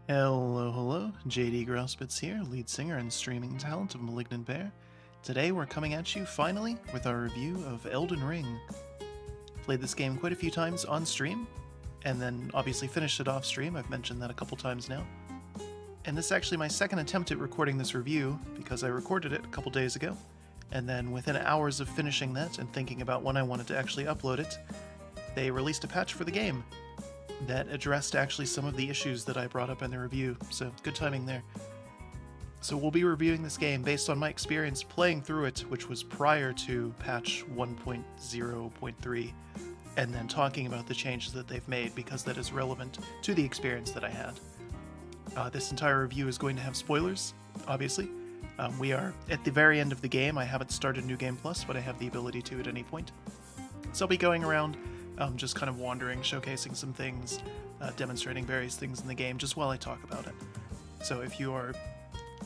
Hello, hello, JD Grousebits here, lead singer and streaming talent of Malignant Bear. Today we're coming at you finally with our review of Elden Ring. Played this game quite a few times on stream, and then obviously finished it off stream. I've mentioned that a couple times now. And this is actually my second attempt at recording this review, because I recorded it a couple days ago, and then within hours of finishing that and thinking about when I wanted to actually upload it, they released a patch for the game that addressed actually some of the issues that I brought up in the review, so good timing there. So we'll be reviewing this game based on my experience playing through it, which was prior to patch 1.0.3, and then talking about the changes that they've made because that is relevant to the experience that I had. This entire review is going to have spoilers, obviously. We are at the very end of the game. I haven't started New Game Plus, but I have the ability to at any point. So I'll be going around just kind of wandering, showcasing some things, demonstrating various things in the game just while I talk about it. So if you are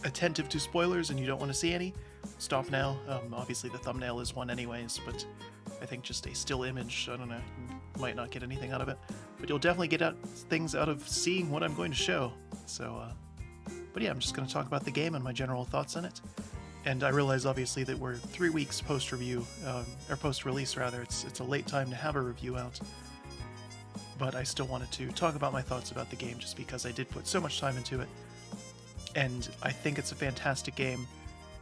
attentive to spoilers and you don't want to see any, stop now. Obviously the thumbnail is one anyways, but I think just a still image, I don't know, you might not get anything out of it. But you'll definitely get things out of seeing what I'm going to show. So, but yeah, I'm just going to talk about the game and my general thoughts on it. And I realize, obviously, that we're 3 weeks post-review, or post-release, rather. It's a late time to have a review out. But I still wanted to talk about my thoughts about the game, just because I did put so much time into it. And I think it's a fantastic game,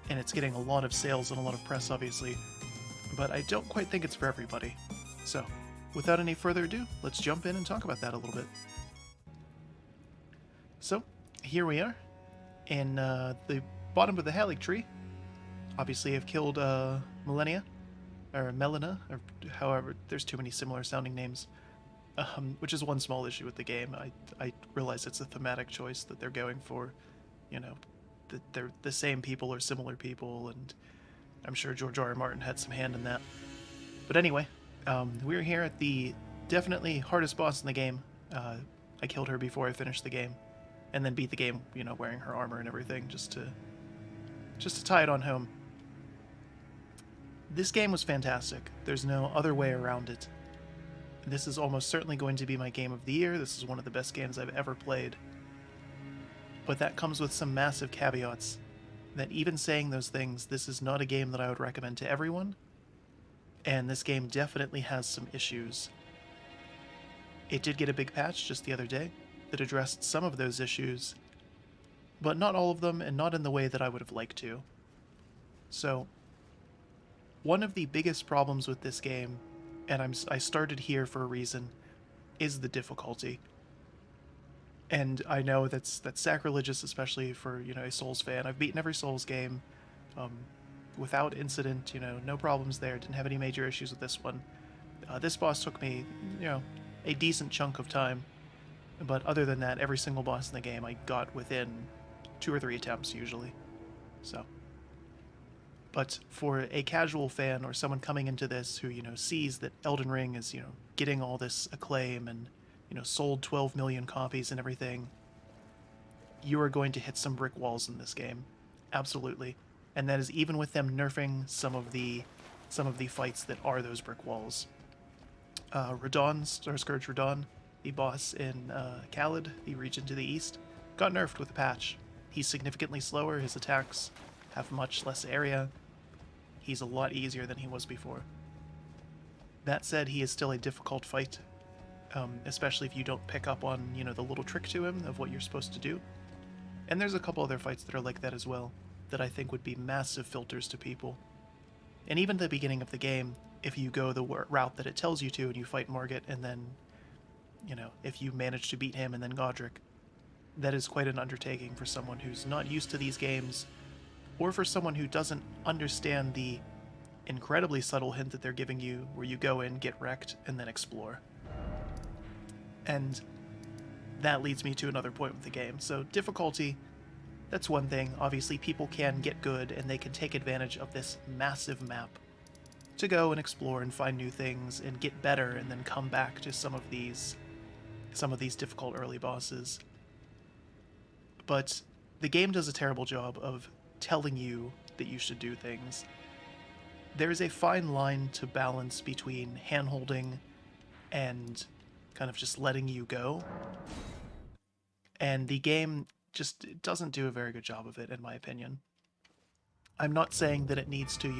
and it's getting a lot of sales and a lot of press, obviously. But I don't quite think it's for everybody. So, without any further ado, let's jump in and talk about that a little bit. So, here we are, in the bottom of the Halig tree. Obviously, I've killed Melina, or however, there's too many similar sounding names, which is one small issue with the game. I realize it's a thematic choice that they're going for, you know, that they're the same people or similar people, and I'm sure George R.R. Martin had some hand in that. But anyway, we're here at the definitely hardest boss in the game. I killed her before I finished the game, and then beat the game, you know, wearing her armor and everything, just to tie it on home. This game was fantastic. There's no other way around it. This is almost certainly going to be my game of the year. This is one of the best games I've ever played. But that comes with some massive caveats. That even saying those things, this is not a game that I would recommend to everyone. And this game definitely has some issues. It did get a big patch just the other day that addressed some of those issues, but not all of them, and not in the way that I would have liked to. So, one of the biggest problems with this game, and I started here for a reason, is the difficulty. And I know that's sacrilegious, especially for, you know, a Souls fan. I've beaten every Souls game without incident, you know, no problems there. Didn't have any major issues with this one. This boss took me, you know, a decent chunk of time. But other than that, every single boss in the game I got within 2 or 3 attempts, usually. So. But for a casual fan or someone coming into this who, you know, sees that Elden Ring is, you know, getting all this acclaim and, you know, sold 12 million copies and everything, you are going to hit some brick walls in this game. Absolutely. And that is even with them nerfing some of the fights that are those brick walls. Scourge Radon, the boss in Khalid, the region to the east, got nerfed with a patch. He's significantly slower, his attacks have much less area. He's a lot easier than he was before. That said, he is still a difficult fight, especially if you don't pick up on, you know, the little trick to him of what you're supposed to do. And there's a couple other fights that are like that as well, that I think would be massive filters to people. And even at the beginning of the game, if you go the route that it tells you to and you fight Margit, and then, you know, if you manage to beat him and then Godric, that is quite an undertaking for someone who's not used to these games, or for someone who doesn't understand the incredibly subtle hint that they're giving you, where you go in, get wrecked, and then explore. And that leads me to another point with the game. So difficulty, that's one thing. Obviously, people can get good, and they can take advantage of this massive map to go and explore and find new things and get better, and then come back to some of these difficult early bosses. But the game does a terrible job of telling you that you should do things. There is a fine line to balance between hand-holding and kind of just letting you go, And the game just doesn't do a very good job of it, in my opinion. I'm not saying that it needs to,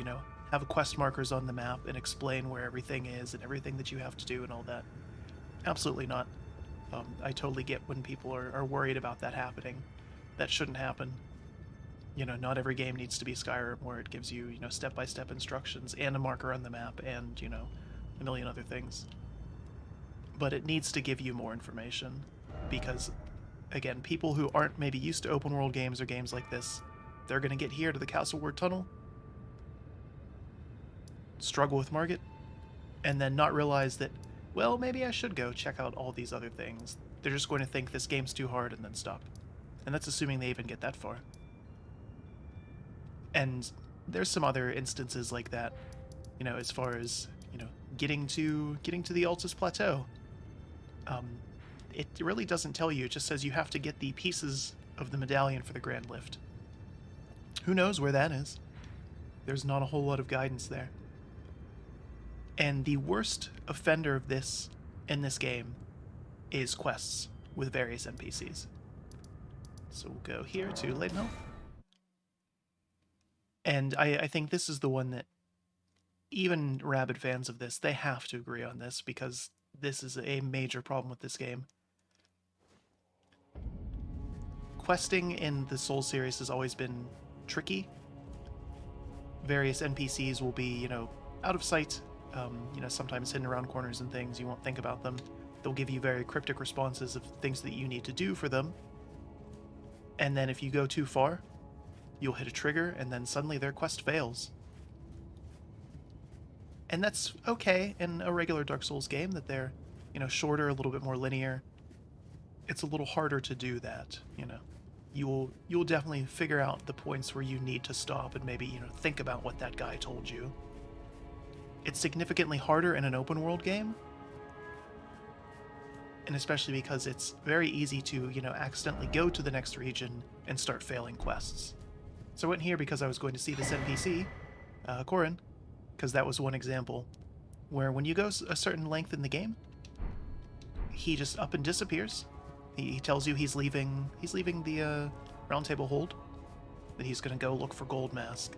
have quest markers on the map and explain where everything is and everything that you have to do and all that. Absolutely not. I totally get when people are worried about that happening. That shouldn't happen. Not every game needs to be Skyrim where it gives you, step-by-step instructions and a marker on the map and, a million other things. But it needs to give you more information because, again, people who aren't maybe used to open world games or games like this, they're going to get here to the Castleward Tunnel, struggle with Margit, and then not realize that, well, maybe I should go check out all these other things. They're just going to think this game's too hard and then stop. And that's assuming they even get that far. And there's some other instances like that, as far as, getting to the Altus Plateau. It really doesn't tell you. It just says you have to get the pieces of the medallion for the Grand Lift. Who knows where that is? There's not a whole lot of guidance there. And the worst offender of this in this game is quests with various NPCs. So we'll go here to Maidenless. And I think this is the one that even rabid fans of this, they have to agree on this because this is a major problem with this game. Questing in the Souls series has always been tricky. Various NPCs will be, out of sight, sometimes hidden around corners and things. You won't think about them. They'll give you very cryptic responses of things that you need to do for them. And then if you go too far, you'll hit a trigger and then suddenly their quest fails. And that's okay in a regular Dark Souls game, that they're, shorter, a little bit more linear. It's a little harder to do that, You'll definitely figure out the points where you need to stop and maybe, think about what that guy told you. It's significantly harder in an open world game. And especially because it's very easy to, accidentally go to the next region and start failing quests. So I went here because I was going to see this NPC, Corin, because that was one example where when you go a certain length in the game, he just up and disappears. He tells you he's leaving the Round Table Hold, that he's going to go look for Gold Mask.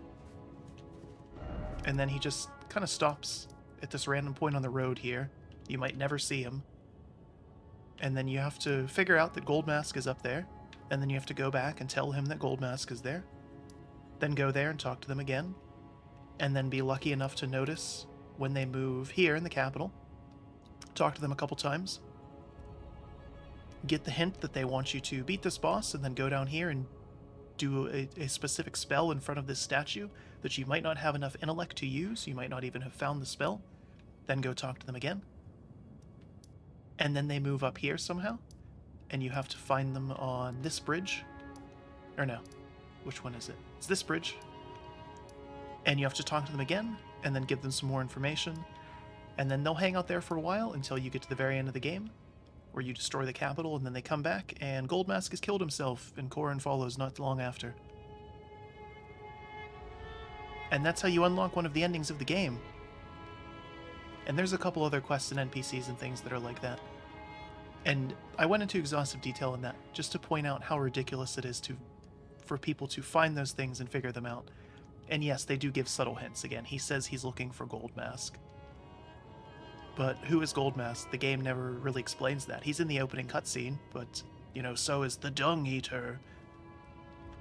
And then he just kind of stops at this random point on the road here. You might never see him. And then you have to figure out that Gold Mask is up there, and then you have to go back and tell him that Gold Mask is there. Then go there and talk to them again, and then be lucky enough to notice when they move here in the capital. Talk to them a couple times. Get the hint that they want you to beat this boss, and then go down here and do a specific spell in front of this statue that you might not have enough intellect to use. You might not even have found the spell. Then go talk to them again. And then they move up here somehow, and you have to find them on this bridge. Or no, which one is it? It's this bridge. And you have to talk to them again, and then give them some more information. And then they'll hang out there for a while until you get to the very end of the game, where you destroy the capital, and then they come back, and Gold Mask has killed himself, and Corin follows not long after. And that's how you unlock one of the endings of the game. And there's a couple other quests and NPCs and things that are like that. And I went into exhaustive detail in that just to point out how ridiculous it is for people to find those things and figure them out. And yes, they do give subtle hints. Again, he says he's looking for Gold Mask. But who is Gold Mask? The game never really explains that. He's in the opening cutscene, but, so is the Dung Eater.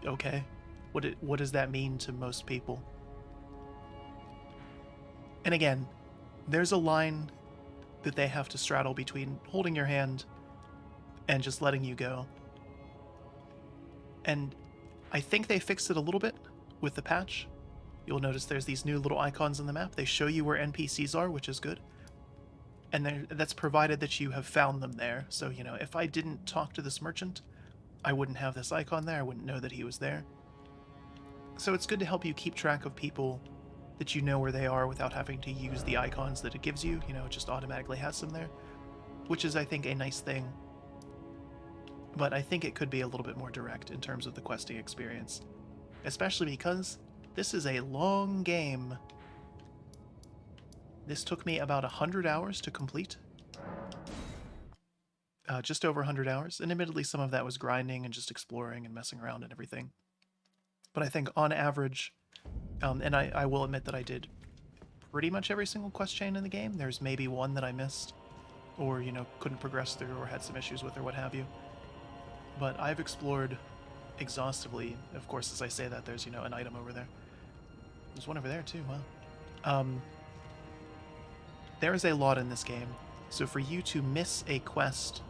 Okay. What does that mean to most people? And again, there's a line that they have to straddle between holding your hand and just letting you go. And I think they fixed it a little bit with the patch. You'll notice there's these new little icons on the map. They show you where NPCs are, which is good. And that's provided that you have found them there. So, if I didn't talk to this merchant, I wouldn't have this icon there. I wouldn't know that he was there. So it's good to help you keep track of people that you know where they are without having to use the icons that it gives you. It just automatically has them there, which is, I think, a nice thing. But I think it could be a little bit more direct in terms of the questing experience, especially because this is a long game. This took me about 100 hours to complete. just over 100 hours, and admittedly some of that was grinding and just exploring and messing around and everything. But I think on average, and I will admit that I did pretty much every single quest chain in the game. There's maybe one that I missed, or, you know, couldn't progress through, or had some issues with, or what have you. But I've explored exhaustively. Of course, as I say that, there's, you know, an item over there. There's one over there too, wow. There is a lot in this game, so for you to miss a quest,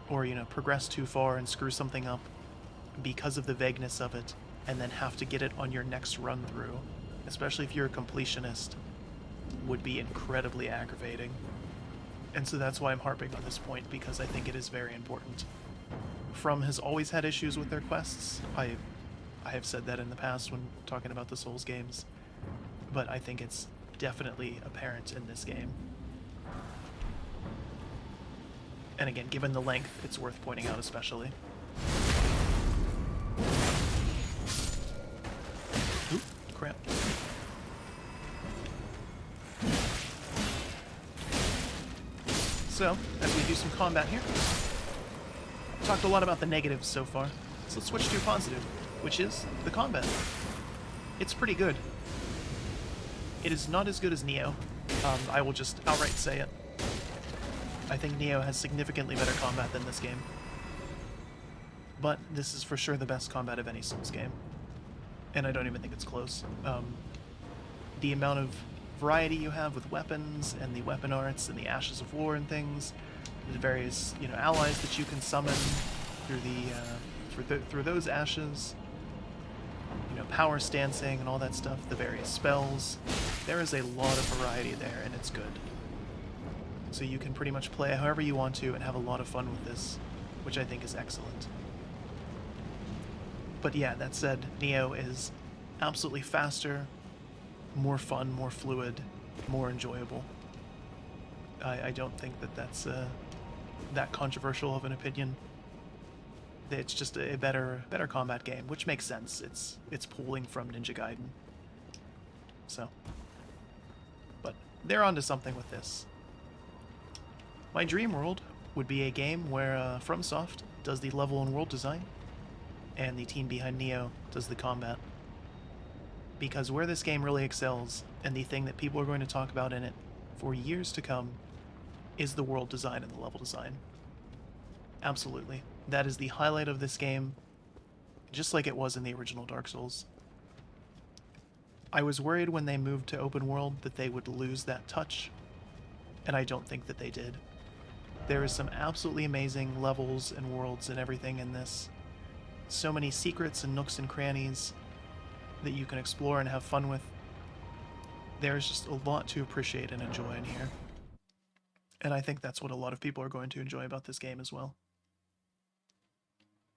or, you know, progress too far and screw something up because of the vagueness of it, and then have to get it on your next run through, especially if you're a completionist, would be incredibly aggravating. And so that's why I'm harping on this point, because I think it is very important. From has always had issues with their quests. I have said that in the past when talking about the Souls games, but I think it's definitely apparent in this game. And again, given the length, it's worth pointing out especially. Oop, crap. So, as we do some combat here, talked a lot about the negatives so far, so let's switch to a positive, which is the combat. It's pretty good. It is not as good as Neo. I will just outright say it. I think Neo has significantly better combat than this game. But this is for sure the best combat of any Souls game. And I don't even think it's close. The amount of variety you have with weapons, and the weapon arts, and the Ashes of War and things, the various, you know, allies that you can summon through through those ashes, you know, power stancing and all that stuff, the various spells. There is a lot of variety there, and it's good. So you can pretty much play however you want to and have a lot of fun with this, which I think is excellent. But yeah, that said, Neo is absolutely faster, more fun, more fluid, more enjoyable. I don't think that that's that controversial of an opinion. It's just a better combat game, which makes sense. It's pulling from Ninja Gaiden. So, but they're onto something with this. My dream world would be a game where FromSoft does the level and world design, and the team behind Neo does the combat. Because where this game really excels, and the thing that people are going to talk about in it for years to come, is the world design and the level design. Absolutely. That is the highlight of this game, just like it was in the original Dark Souls. I was worried when they moved to open world that they would lose that touch, and I don't think that they did. There is some absolutely amazing levels and worlds and everything in this. So many secrets and nooks and crannies that you can explore and have fun with. There's just a lot to appreciate and enjoy in here. And I think that's what a lot of people are going to enjoy about this game as well.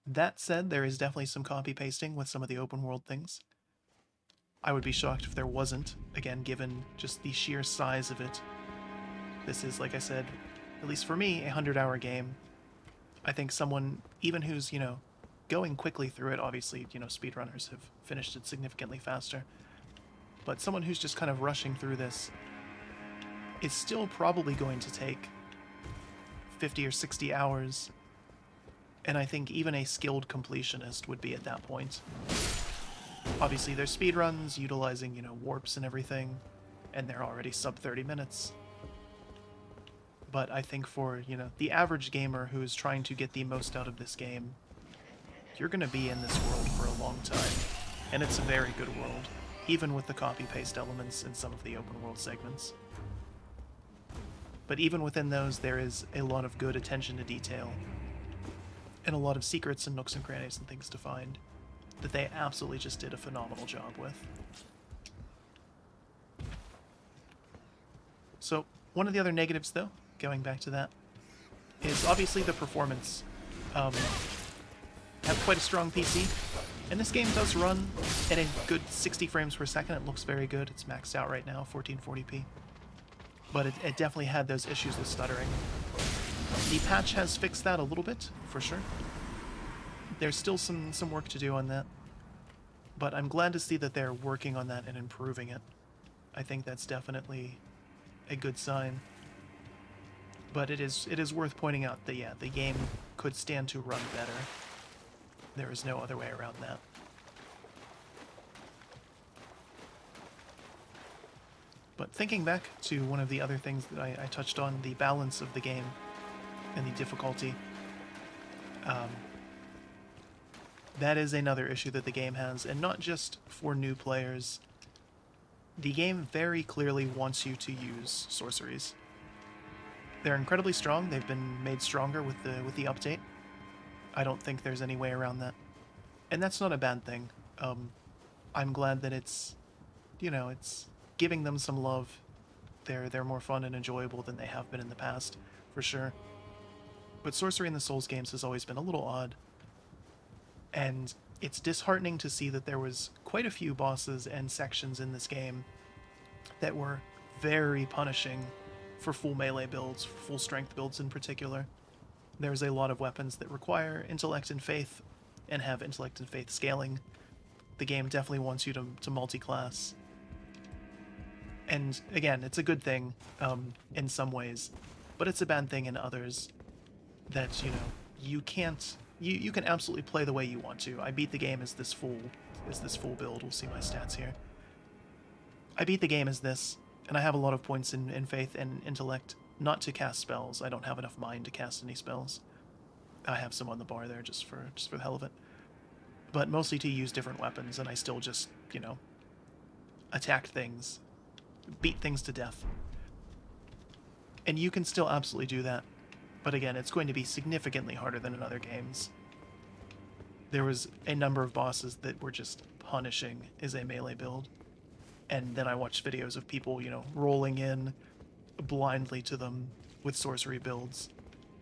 That said, there is definitely some copy-pasting with some of the open world things. I would be shocked if there wasn't, again, given just the sheer size of it. This is, like I said, at least for me, a 100-hour game. I think someone, even who's, you know, going quickly through it, obviously, you know, speedrunners have finished it significantly faster, but someone who's just kind of rushing through this is still probably going to take 50 or 60 hours, and I think even a skilled completionist would be at that point. Obviously, there's speedruns utilizing, you know, warps and everything, and they're already sub 30 minutes. But I think for, you know, the average gamer who is trying to get the most out of this game, you're going to be in this world for a long time. And it's a very good world, even with the copy-paste elements in some of the open world segments. But even within those, there is a lot of good attention to detail, and a lot of secrets and nooks and crannies and things to find that they absolutely just did a phenomenal job with. So, one of the other negatives, though, going back to that, is obviously the performance. Have quite a strong PC, and this game does run at a good 60 frames per second. It looks very good. It's maxed out right now, 1440p. But it definitely had those issues with stuttering. The patch has fixed that a little bit, for sure. There's still some work to do on that, but I'm glad to see that they're working on that and improving it. I think that's definitely a good sign. But it is worth pointing out that, yeah, the game could stand to run better. There is no other way around that. But thinking back to one of the other things that I touched on, the balance of the game and the difficulty, that is another issue that the game has, and not just for new players. The game very clearly wants you to use sorceries. They're incredibly strong. They've been made stronger with the update. I don't think there's any way around that. And that's not a bad thing. I'm glad that it's, it's giving them some love. They're more fun and enjoyable than they have been in the past, for sure. But sorcery in the Souls games has always been a little odd. And it's disheartening to see that there was quite a few bosses and sections in this game that were very punishing for full melee builds, full strength builds in particular. There's a lot of weapons that require intellect and faith and have intellect and faith scaling. The game definitely wants you to multi-class. And again, it's a good thing in some ways, but it's a bad thing in others that, you can't... You can absolutely play the way you want to. I beat the game as this full build. We'll see my stats here. I beat the game as this, and I have a lot of points in faith and intellect, not to cast spells. I don't have enough mind to cast any spells. I have some on the bar there just for the hell of it. But mostly to use different weapons, and I still just, attack things, beat things to death. And you can still absolutely do that. But again, it's going to be significantly harder than in other games. There was a number of bosses that were just punishing as a melee build. And then I watched videos of people, rolling in blindly to them with sorcery builds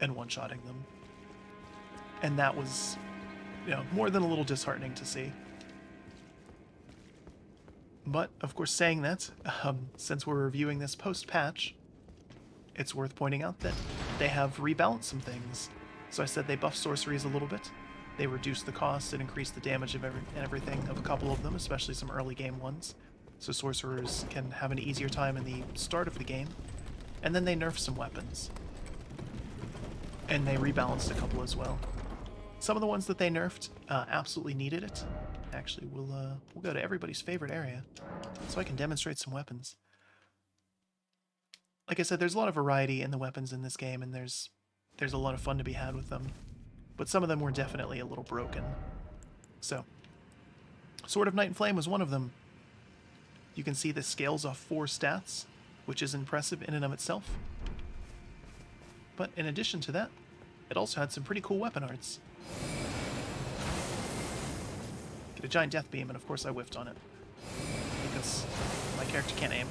and one-shotting them. And that was, more than a little disheartening to see. But, of course, saying that, since we're reviewing this post-patch, it's worth pointing out that they have rebalanced some things. So I said they buffed sorceries a little bit. They reduced the cost and increased the damage of everything of a couple of them, especially some early game ones. So sorcerers can have an easier time in the start of the game. And then they nerfed some weapons. And they rebalanced a couple as well. Some of the ones that they nerfed absolutely needed it. Actually, we'll go to everybody's favorite area so I can demonstrate some weapons. Like I said, there's a lot of variety in the weapons in this game, and there's a lot of fun to be had with them. But some of them were definitely a little broken. So, Sword of Night and Flame was one of them. You can see this scales off 4 stats, which is impressive in and of itself. But in addition to that, it also had some pretty cool weapon arts. Get a giant death beam, and of course I whiffed on it. Because my character can't aim.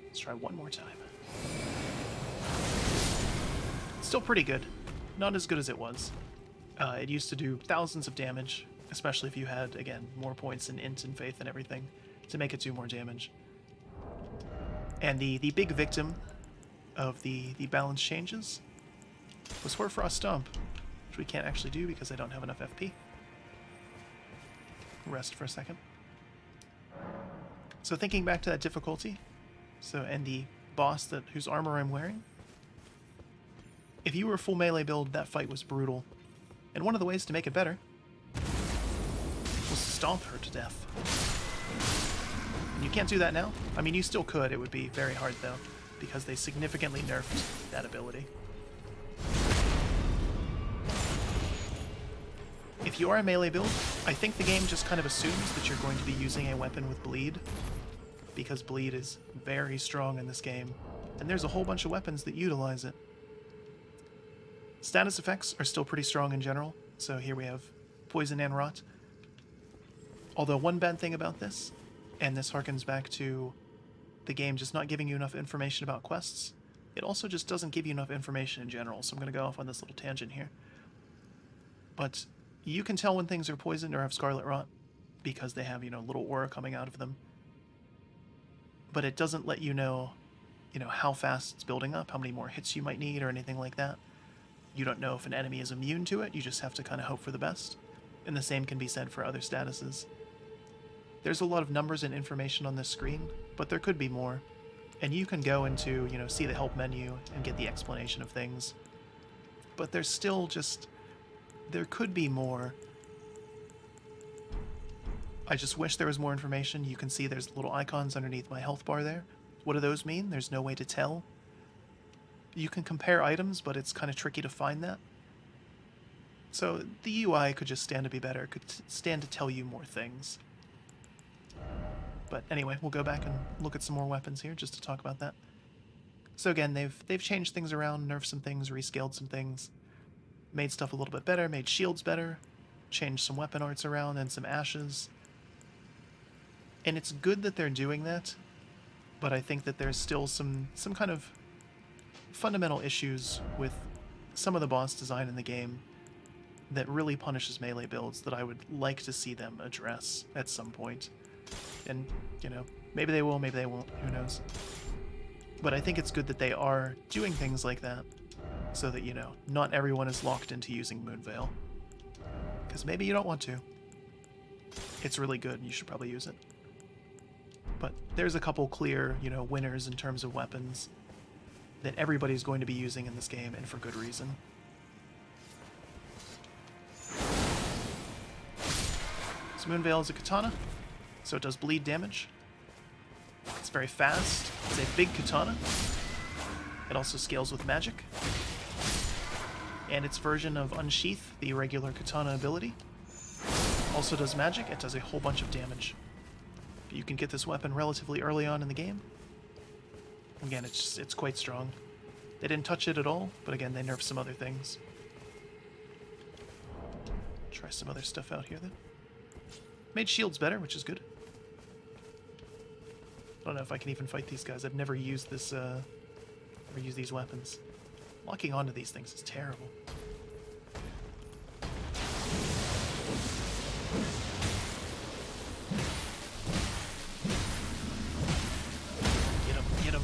Let's try one more time. Still pretty good. Not as good as it was. It used to do thousands of damage, especially if you had, again, more points in int and faith and everything to make it do more damage. And the big victim of the balance changes was Hoarfrost Stomp, which we can't actually do because I don't have enough FP. Rest for a second. So thinking back to that difficulty, and the boss whose armor I'm wearing, if you were a full melee build, that fight was brutal. And one of the ways to make it better was to stomp her to death. And you can't do that now. I mean, you still could. It would be very hard, though, because they significantly nerfed that ability. If you are a melee build, I think the game just kind of assumes that you're going to be using a weapon with bleed, because bleed is very strong in this game, and there's a whole bunch of weapons that utilize it. Status effects are still pretty strong in general, so here we have Poison and Rot. Although one bad thing about this, and this harkens back to the game just not giving you enough information about quests, it also just doesn't give you enough information in general, so I'm going to go off on this little tangent here. But you can tell when things are poisoned or have Scarlet Rot, because they have, little aura coming out of them. But it doesn't let you know, how fast it's building up, how many more hits you might need or anything like that. You don't know if an enemy is immune to it, you just have to kind of hope for the best. And the same can be said for other statuses. There's a lot of numbers and information on this screen, but there could be more. And you can go into, see the help menu and get the explanation of things. But there's still just... there could be more. I just wish there was more information. You can see there's little icons underneath my health bar there. What do those mean? There's no way to tell. You can compare items, but it's kind of tricky to find that. So the UI could just stand to be better, could stand to tell you more things. But anyway, we'll go back and look at some more weapons here just to talk about that. So again, they've changed things around, nerfed some things, rescaled some things, made stuff a little bit better, made shields better, changed some weapon arts around and some ashes. And it's good that they're doing that, but I think that there's still some kind of fundamental issues with some of the boss design in the game that really punishes melee builds that I would like to see them address at some point. And, maybe they will, maybe they won't, who knows. But I think it's good that they are doing things like that, so that, not everyone is locked into using Moonveil. Because maybe you don't want to. It's really good, and you should probably use it. But there's a couple clear, winners in terms of weapons that everybody's going to be using in this game, and for good reason. So Moonveil is a katana, so it does bleed damage. It's very fast. It's a big katana. It also scales with magic. And its version of Unsheath, the regular katana ability, also does magic. It does a whole bunch of damage. You can get this weapon relatively early on in the game. Again, it's quite strong. They didn't touch it at all, but again, they nerfed some other things. Try some other stuff out here then. Made shields better, which is good. I don't know if I can even fight these guys. I've never used this, never used these weapons. Locking onto these things is terrible. Get him.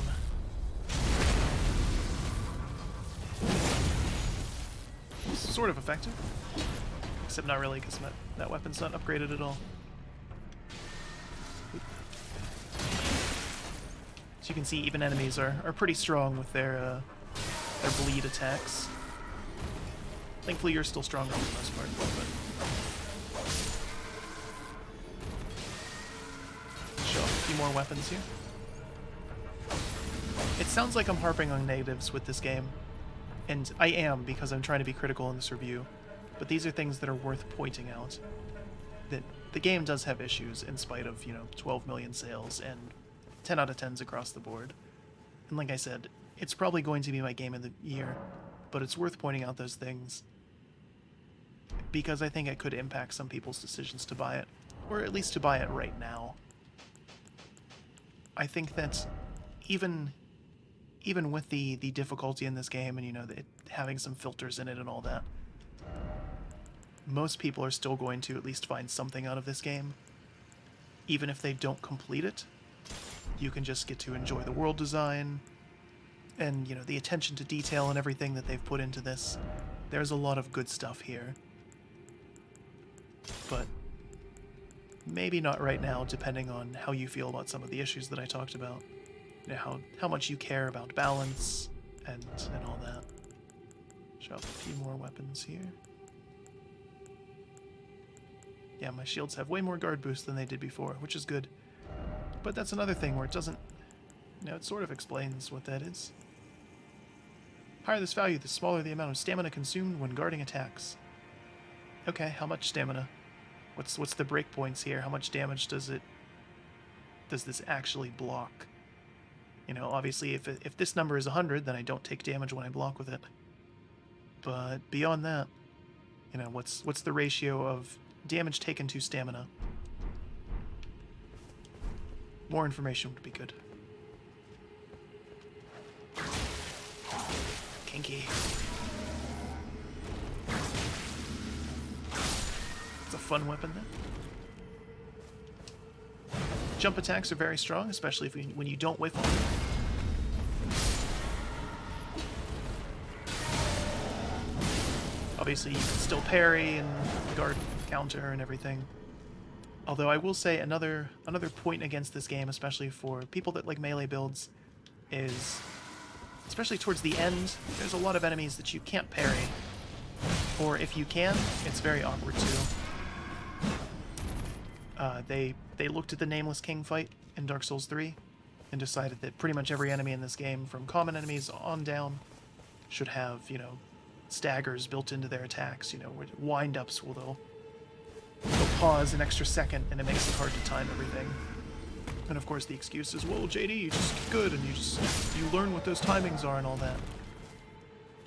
Sort of effective. Except not really, because that weapon's not upgraded at all. So you can see even enemies are pretty strong with their bleed attacks. Thankfully you're still stronger for the most part, but... show off a few more weapons here. It sounds like I'm harping on negatives with this game, and I am because I'm trying to be critical in this review, but these are things that are worth pointing out. That the game does have issues in spite of, 12 million sales and 10 out of 10s across the board. And like I said, it's probably going to be my game of the year, but it's worth pointing out those things because I think it could impact some people's decisions to buy it, or at least to buy it right now. I think that even with the difficulty in this game and, it having some filters in it and all that, most people are still going to at least find something out of this game. Even if they don't complete it, you can just get to enjoy the world design and, the attention to detail and everything that they've put into this. There's a lot of good stuff here. But maybe not right now, depending on how you feel about some of the issues that I talked about. How much you care about balance and all that. Show off a few more weapons here. Yeah, my shields have way more guard boost than they did before, which is good. But that's another thing where it doesn't... it sort of explains what that is. Higher this value, the smaller the amount of stamina consumed when guarding attacks. Okay, how much stamina? What's the breakpoints here? How much damage does this actually block? Obviously, if this number is 100, then I don't take damage when I block with it. But beyond that, what's the ratio of damage taken to stamina? More information would be good. Kinky. It's a fun weapon then. Jump attacks are very strong, especially when you don't whiff on them. Obviously, you can still parry and guard counter and everything. Although I will say another point against this game, especially for people that like melee builds, is, especially towards the end, there's a lot of enemies that you can't parry. Or if you can, it's very awkward too. They looked at the Nameless King fight in Dark Souls 3 and decided that pretty much every enemy in this game, from common enemies on down, should have, you know, staggers built into their attacks, you know, wind-ups where they'll pause an extra second and it makes it hard to time everything. And of course the excuse is, well, JD, you just get good and you learn what those timings are and all that.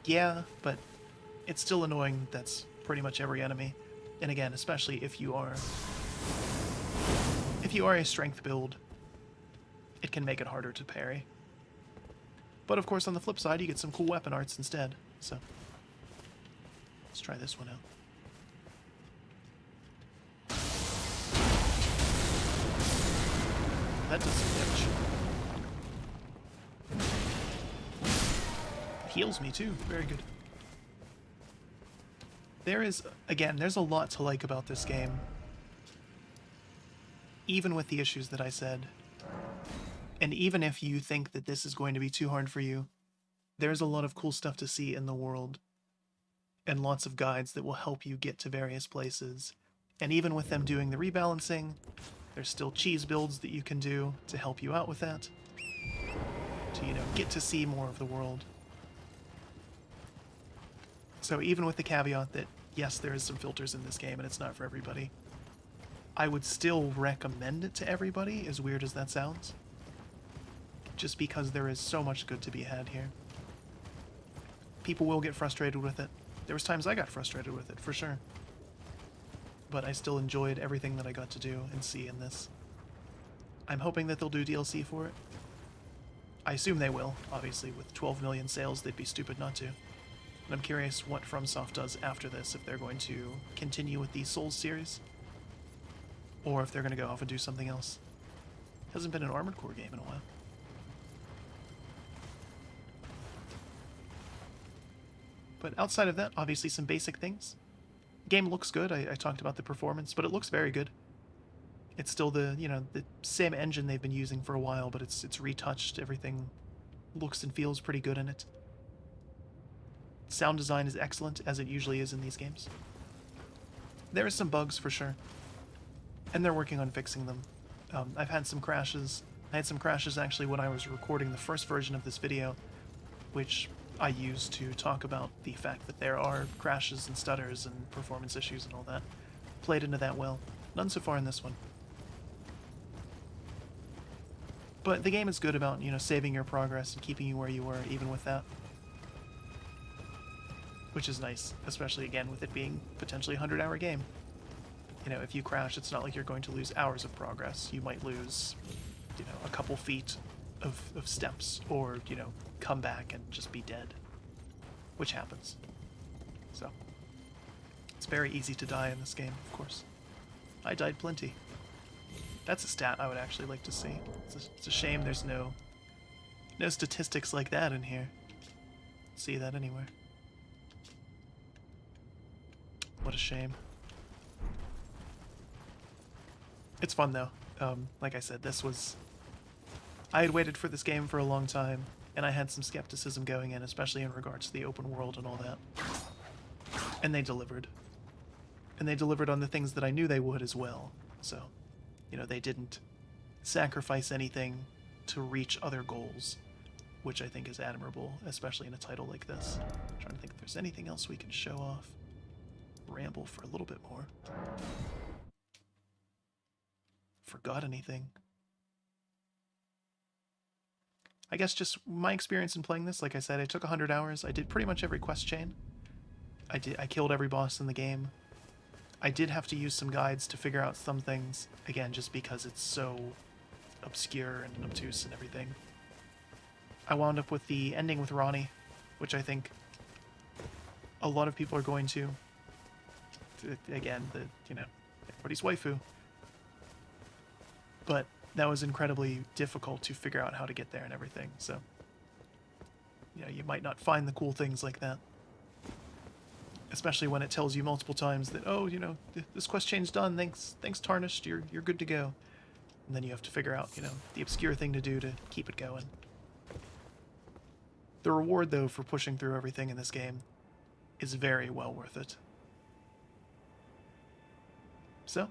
Yeah, but it's still annoying. That's pretty much every enemy. And again, especially if you are a strength build, it can make it harder to parry. But of course on the flip side you get some cool weapon arts instead. So let's try this one out. That does some damage. It heals me too. Very good. There is, again, there's a lot to like about this game. Even with the issues that I said. And even if you think that this is going to be too hard for you, there's a lot of cool stuff to see in the world. And lots of guides that will help you get to various places. And even with them doing the rebalancing, there's still cheese builds that you can do to help you out with that. To, you know, get to see more of the world. So even with the caveat that, yes, there is some filters in this game and it's not for everybody, I would still recommend it to everybody, as weird as that sounds. Just because there is so much good to be had here. People will get frustrated with it. There was times I got frustrated with it, for sure. But I still enjoyed everything that I got to do and see in this. I'm hoping that they'll do DLC for it. I assume they will. Obviously, with 12 million sales, they'd be stupid not to. And I'm curious what FromSoft does after this, if they're going to continue with the Souls series, or if they're going to go off and do something else. Hasn't been an Armored Core game in a while. But outside of that, obviously some basic things. Game looks good. I talked about the performance, but it looks very good. It's still the, you know, the same engine they've been using for a while, but it's retouched. Everything looks and feels pretty good in it. Sound design is excellent, as it usually is in these games. There are some bugs for sure, and they're working on fixing them. I've had some crashes. I had some crashes actually when I was recording the first version of this video, which I used to talk about the fact that there are crashes and stutters and performance issues and all that. Played into that well. None so far in this one. But the game is good about, you know, saving your progress and keeping you where you were, even with that. Which is nice, especially again with it being potentially a 100-hour game. You know, if you crash, it's not like you're going to lose hours of progress. You might lose, you know, a couple feet of steps, or, you know, come back and just be dead. Which happens. So, it's very easy to die in this game, of course. I died plenty. That's a stat I would actually like to see. It's a shame there's no statistics like that in here. See that anywhere. What a shame. It's fun though. Like I said, I had waited for this game for a long time, and I had some skepticism going in, especially in regards to the open world and all that. And they delivered. And they delivered on the things that I knew they would as well. So, you know, they didn't sacrifice anything to reach other goals, which I think is admirable, especially in a title like this. I'm trying to think if there's anything else we can show off. Ramble for a little bit more. Forgot anything? I guess just my experience in playing this, like I said, I took 100 hours. I did pretty much every quest chain. I killed every boss in the game. I did have to use some guides to figure out some things, again, just because it's so obscure and obtuse and everything. I wound up with the ending with Ronnie, which I think a lot of people are going to. Again, everybody's waifu. But that was incredibly difficult to figure out how to get there and everything, so you know, you might not find the cool things like that. Especially when it tells you multiple times that, oh, you know, this quest chain's done, thanks Tarnished, you're good to go. And then you have to figure out, you know, the obscure thing to do to keep it going. The reward, though, for pushing through everything in this game is very well worth it. So,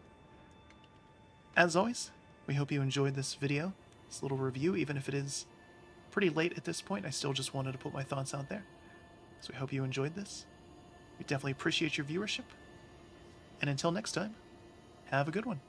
as always, we hope you enjoyed this video, this little review, even if it is pretty late at this point. I still just wanted to put my thoughts out there. So we hope you enjoyed this. We definitely appreciate your viewership. And until next time, have a good one.